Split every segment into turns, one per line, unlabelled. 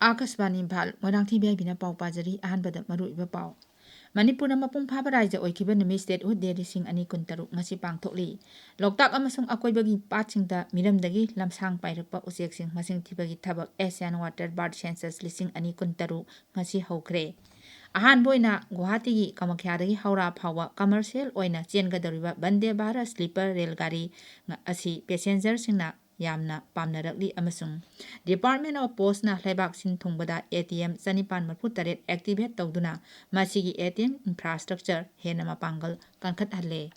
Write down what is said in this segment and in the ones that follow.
Akaswani Imphal Moirangthem Ibehaibi pau pajari ahanbada maruiba pau Manipur mapung phaba raija oikiba numi statehood day lising ani kuntaruk ngasi pangthokli loktak amasung akoibagi patsingda miramdagi lamsang pairakpa useksing masing thibagi thabak Asian water bird census lising ani kuntaruk ngasi hokre ahan boina Guwahati gi Kamakhyadagi haura phawa commercial oina chengadariba Vande Bharat sleeper rail gari asi passenger singna yamna pamnarakli amasung Department of Post na Laibak sin thungbada ATM 9438 activate tawduna masigi ATM infrastructure hena mapangal kankhat halle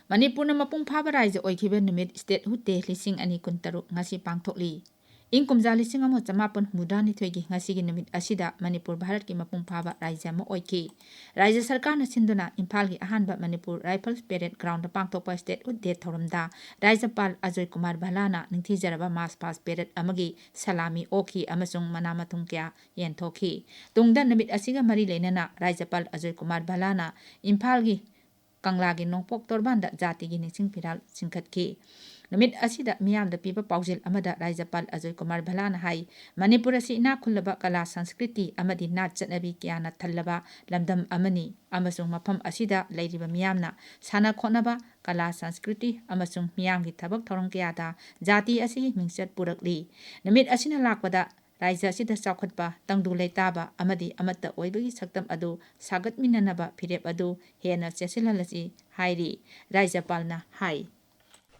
Manipur na mapung phaba raija oikiba numit statehood day lising ani kuntaruk ngasi pangthokli Inkumja lising amo chamapun mudani thoigi ngasigi numit asida Manipur Bharat ki mapung phaba raija ma oiki Raja Sarkar na sinduna Imphal gi ahanba Manipur Rifles Parade Ground da pangthokpa statehood day thoramda Rajapal Priyokumar Bhalana ningthijaraba mass pass parade amagi salami oki amasung manamathung kya yenthokhi tungda numit asiga mari leinana Rajapal Priyokumar Bhalana Imphal gi Kanglagi nongpok torbanda jati gi ningsing piral singkhatki Numit asida miyamda pipa paujil amada Rajapal Priyokumar Bhalana hai Manipur asi ina khulaba kala sanskriti amadi nat chatnabi kyana thallaba lamdam amani amasung mafam asida leiriba miyamna sana khonaba kala sanskriti amasung miyamgi thabak thorong kyada jati asi mingchat purakli Numit asina lakpada Raija asida chawkhatpa tangdu leitaba amadi amatta oibagi saktam adu sagat minanaba phirep adu hena chesilhalasi hairi Rajapalna hai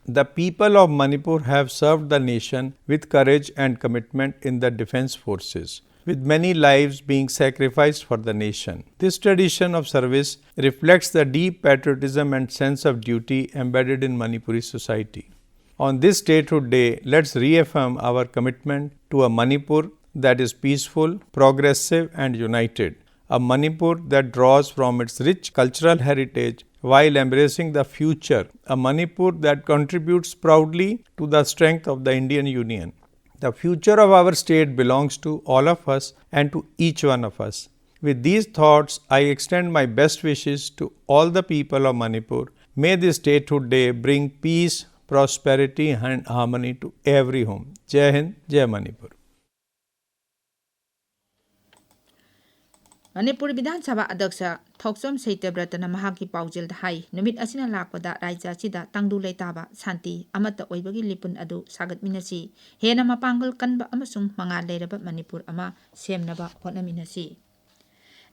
The people of Manipur have served the nation with courage and commitment in the defense forces, with many lives being sacrificed for the nation. This tradition of service reflects the deep patriotism and sense of duty embedded in Manipuri society. On this statehood day, let's reaffirm our commitment to a Manipur that is peaceful, progressive, and united. A Manipur that draws from its rich cultural heritage while embracing the future, a Manipur that contributes proudly to the strength of the Indian Union. The future of our state belongs to all of us and to each one of us. With these thoughts, I extend my best wishes to all the people of Manipur. May this statehood day bring peace, prosperity, and harmony to every home. Jai Hind, Jai Manipur.
Manipur Vidhan Sabha Adyaksha Thoksom Saitabratana Mahaki Paujil Hai Numit Asina Lakpada Raija Sida Tangdu Leitaba Santi Amata Oibagi Lipun Adu Sagat Minasi Hena Mapangal Kanba Amasung Manga Leraba Manipur Ama Semnaba Honaminasi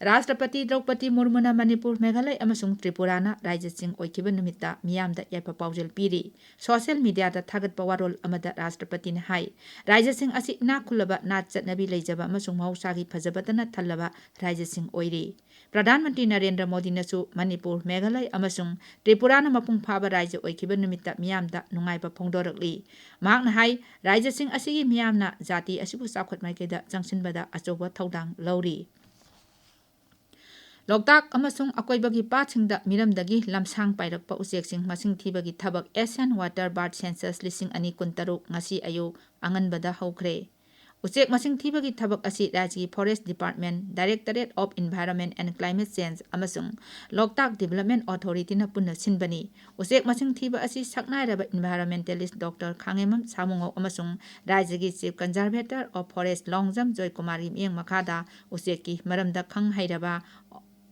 Rashtrapati Draupadi Murmuna Manipur Meghalai Amasung Tripurana Raija Singh Oikiba Numita Miyamda Yapa Paujil Piri Social Media da Thagat Pawarol Amada Rashtrapati Hai Raija Singh Asi Na Kulaba Nat Chatnabi Leijaba Amasung Mausagi Fajabatana Thallaba Raija Singh Oiri Pradhan Mantri Narendra Modi nasu Manipur Meghalai Amasung Tripurana Mapung Phaba Raija Oikiba Numita Miyamda Nungaiba Phongdorakli Mahakna Hai Raija Singh Asigi Miyamna Jati Asibu Chawkhat Maikeda Changsinbada Achoba Thodang Lauri Loktak amasung akoibagi patsingda miramdagi lamsang pairakpa useksing masing thibagi thabak Asian water bird census lising ani kuntaruk ngasi ayu anganbada hokre Usek masing thibagi thabak asi Rajgi Forest Department Directorate of Environment and Climate Change amasung Loktak Development Authority na punna sinbani Usek masing thiba asi saknairaba environmentalist Dr. Khangemam Samungo amasung Rajgi Chief Conservator of Forest Longjam Joy Kumari Mieng Makada useki maramda khang hairaba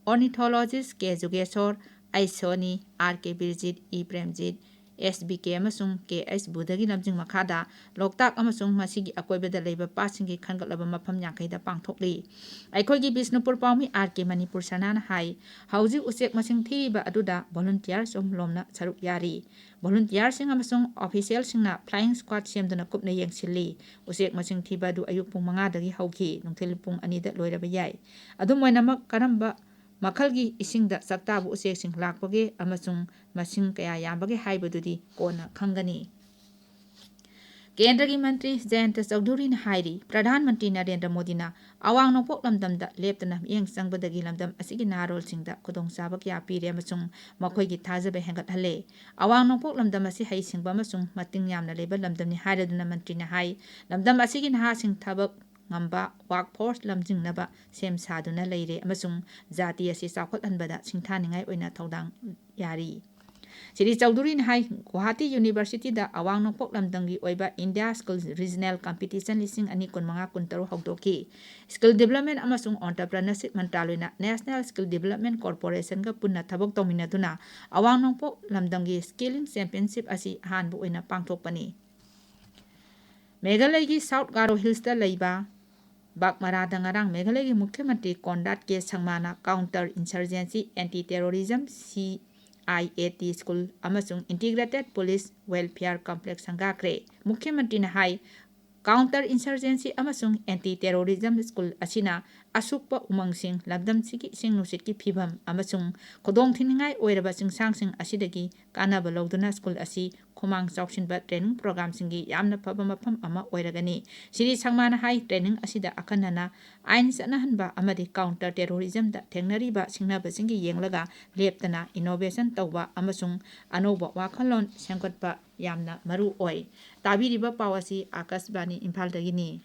Ornithologist K. Jugesor, I. Soni, R. K. Birjit, E. Premjit, S. B. K. Amasung K. S. Budagi Namjing Makada, Loktak Amasung Masigi Akoibada Labor Passing Kangalaba Mapam Yakida Pangthokli. Aikogi Bisnupur Paumi R. K. Manipur Sanan Hai, Hauji Usek Masing Thiba Aduda, volunteers of Lomna Saruk Yari. Volunteers sing Amasung officials sing na flying squad Siamdana Kupna Yang Sili, Usek Masing Thiba do Ayupung Mangadagi Hauki, Nungtilipung Anida Loirabayai. Adumanamak Karamba. Makalgi isingda saktabu useksing lakpage amasung masing kaya yambage haibadudi kona khangani Kendragi Mantri Jayanta Chaudhuri na hairi Pradhan Mantri Narendra Modi na awang nopok lamdamda leptana yeng sangbadagi lamdam asigi narol singda kudong sabak ya pire amasung makoigi thajabe hengat hale awang nopok lamdam asi hai singba amasung mating yamna leba lamdam ni hairaduna mantri na hai lamdam asigi na sing thabak ngamba workforce lamjingnaba sem saduna leire amasung jati asi chawkhathanbada singthaningai oina thodang yari Siri Chowdhury hai Guwahati University da awang nokpok lamdangi oiba India School Regional Competition lising ani kunmanga kuntaru haudoki Skill Development amasung Entrepreneurship Mantraloina National Skill Development Corporation ga punna thabok tawminaduna awang nokpok lamdangi Skilling Championship asi hanbu oina pangthokpani Meghalaya gi South Garo Hills da leiba Bakmara da ngarang Meghalaya gi Mukhya Mantri Kondat K Sangmana Counter Insurgency Anti-Terrorism IAT School amasung Integrated Police Welfare Complex sangakre Mukhya Mantri na hai Counter Insurgency amasung Anti-Terrorism School asina asukpa umangsing labdam sigi sing nusit ki phibam amasung khodong thiningai oiraba singsang sing asidagi kanaba lawduna school asi khumang chawsinba training program singi yamna phaba mafam ama oiragani siri sangmana hai training asida akanana ain sanahanba amadi counter terrorism da thengnariba singnaba singi yenglaga leptana innovation tawba amasung anoba wakhalon sengkotpa yamna maru oi tabiriba pawasi akasbani Imphal dagini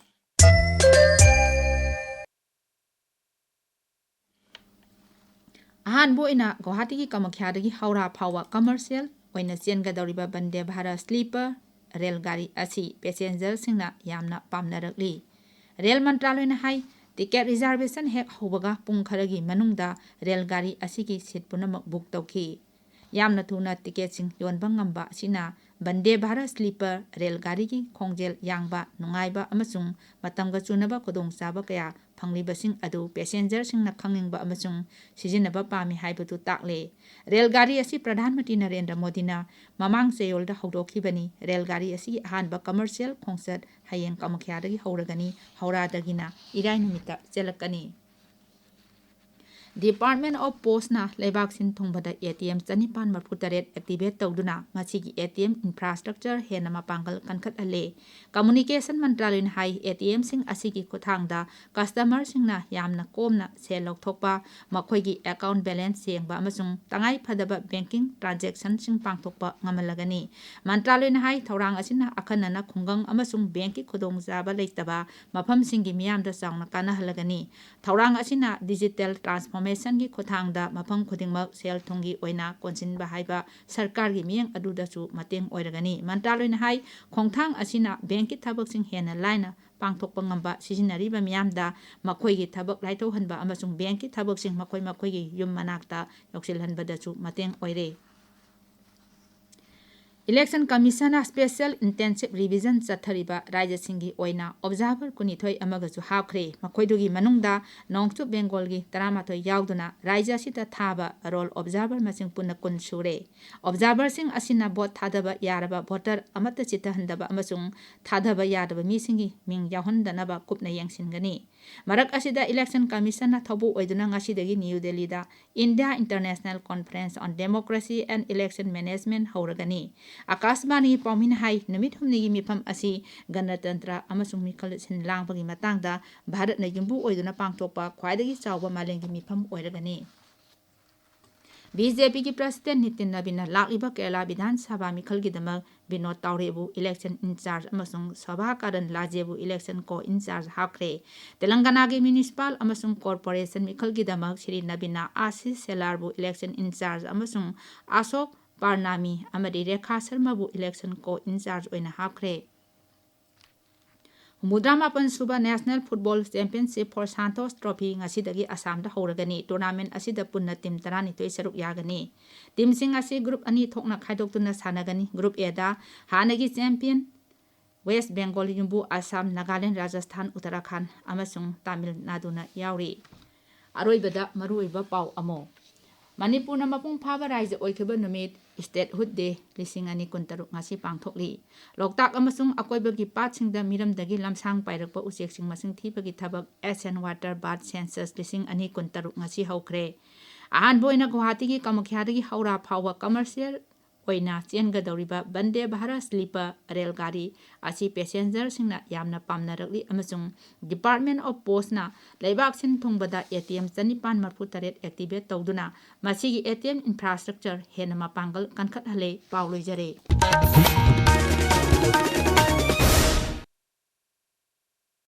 Ahan bo ina Guwahati gi Kamakya dagi Haura phawa commercial oina chengadoriba Bande Bharat sleeper rail gari asi passenger singna yamna pamnarakli rail mantraloy na hai ticket reservation hek hobaga pung kharagi manungda rail gari asi gi seat punamak book tawki yamna thuna ticket sing yonba ngamba sina Bande Bharat sleeper rail gari gi khongjel yangba nungaiba amasung matamga chunaba kodong saba kaya phanglibasing adu passenger singna khangningba amasung sijinaba pami haibatu takle rail gari asi Pradhan Mantri Narendra Modi na mamang seyolda haudokhibani rail gari asi ahanba commercial khongsat hayeng Kamakya dagi hauragani haura dagina irai numita chelakani Department of Post na Laibak Sin Thongbada ATM Chanipan Marputaret activate tawduna masigi ATM infrastructure hena mapangal kankhat ale Communication Mantraloy na hai ATM sing asigi khuthangda customer singna yamna komna sel lokthokpa makhoigi account balance sengba amasung tangai phadaba banking transaction sing pangthokpa ngamalagani Mantraloy na hai thorang asina akhanana khungang amasung banki khodong jaba leitaba mafam singi miyamda chawna kanahalagani thorang asina digital transformation gi khuthangda mafam khudingmak sel thongi oina konsinba haiba sarkar gi miyang adudasu mateng oiragani Mantraloy na hai khongthang asina banki thabak sing hena laina pangthokpa ngamba sijinariba miyamda makhoi gi thabak laithauhanba amasung banki thabak sing makhoi gi yum manakta yoksilhanbadasu mateng oire Election Commission Special Intensive Revision Chathariba Raja Singhi Oina Observer Kunithoi Amagasu Hawkre Makhoidugi Manungda Nongchu Bengal gi Taramatoi Yauduna Raja Sita Thaba Role Observer Masing Punna Kun Sure Observer Sing Asina Bot Thadaba Yaraba Voter Amata Chita Handaba Amasung Thadaba Yadaba Misingi Ming Yahundanaba Kupna Yangsingani Marak Asida Election Commission na Thobu Oiduna Ngasidagi New Delhi da India International Conference on Democracy and Election Management Hauragani Akasbani Paumin Hai Namit Humnigi Mipam Asi Ganatantra Amasung Mikal Sin Langbagi Matangda Bharat na Yumbu Oiduna Pangtokpa Khwaidagi Chawba Malengi Mipam Oiragani BJP ki President Nitin Nabina Lakliba Kerala Vidhan Sabha Mikal Gidama Binod Taurebu Election in charge amasung Sabha Karan Lajebu Election Co in charge Hakre Telangana ki Municipal amasung Corporation Mikal Gidama Shri Nabina Asis Selarbu Election in charge amasung Asok Parnami Amadi Rekha Sharmabu Election Co in charge oina Hakre Mudramapan Suba National Football Championship for Santos Trophy ngasidagi Assamda hauragani tournament asida punna team 12 saruk yagani team sing asi group ani thokna khaidoktuna sanagani group A da hanagi champion West Bengal Yumbu Assam Nagaland Rajasthan Uttarakhand amasung Tamil Nadu na yauri aroibada maruiba pau amo Manipur na mapung phaba raija oikhiba numit Statehood Day lising ani kuntaruk ngasi pangthokli Loktak amasung akoibagi patsingda miramdagi lamsang pairakpa ucheksing masing thibagi thabak Ocean Water Bird Census lising ani kuntaruk ngasi haukre ahan boina Guwahati gi Kamakya dagi Haura phawa commercial oina chengadoriba Bande Bharat sleeper rail gari asi passenger singna yamna pamnarakli amasung Department of Post na Laibak Sin Thongbada ATM Chanipan Marputaret activate tawduna masigi ATM infrastructure hena mapangal kankhat hale pawloi jare